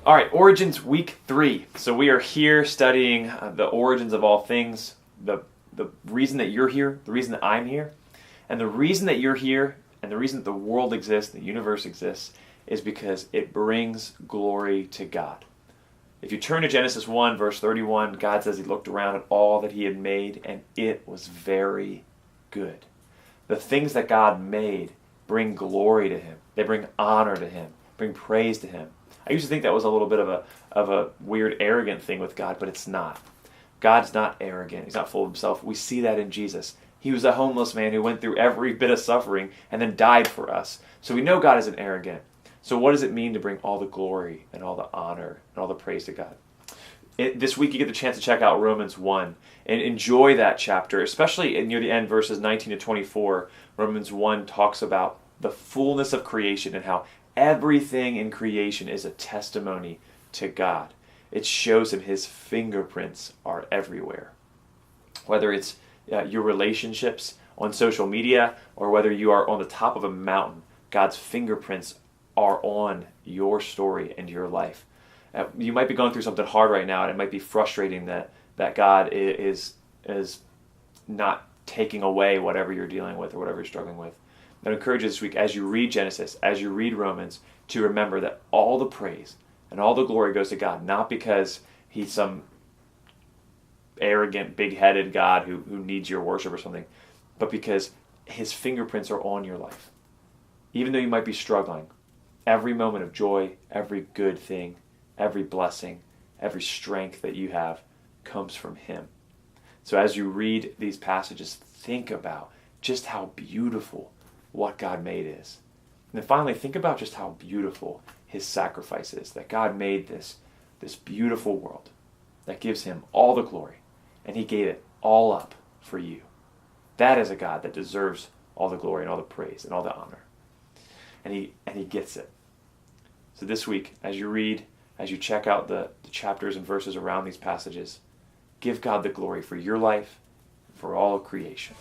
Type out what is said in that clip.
All right, Origins week 3. So we are here studying the origins of all things, the reason that you're here, the reason that I'm here, and the reason that you're here, and the reason that the world exists, the universe exists, is because it brings glory to God. If you turn to Genesis 1, verse 31, God says he looked around at all that he had made, and it was very good. The things that God made bring glory to him. They bring honor to him, bring praise to him. I used to think that was a little bit of a weird, arrogant thing with God, but it's not. God's not arrogant. He's not full of himself. We see that in Jesus. He was a homeless man who went through every bit of suffering and then died for us. So we know God isn't arrogant. So what does it mean to bring all the glory and all the honor and all the praise to God? This week you get the chance to check out Romans 1 and enjoy that chapter, especially near the end, verses 19 to 24. Romans 1 talks about the fullness of creation and how everything in creation is a testimony to God. It shows him his fingerprints are everywhere. Whether it's your relationships on social media or whether you are on the top of a mountain, God's fingerprints are on your story and your life. You might be going through something hard right now, and it might be frustrating that God is not taking away whatever you're dealing with or whatever you're struggling with. I encourage you this week, as you read Genesis, as you read Romans, to remember that all the praise and all the glory goes to God, not because he's some arrogant, big-headed God who needs your worship or something, but because his fingerprints are on your life. Even though you might be struggling, every moment of joy, every good thing, every blessing, every strength that you have comes from him. So as you read these passages, think about just how beautiful what God made is. And then finally, think about just how beautiful his sacrifice is, that God made this beautiful world that gives him all the glory, and he gave it all up for you. That is a God that deserves all the glory and all the praise and all the honor. And he gets it. So this week, as you read, as you check out the chapters and verses around these passages, give God the glory for your life and for all of creation.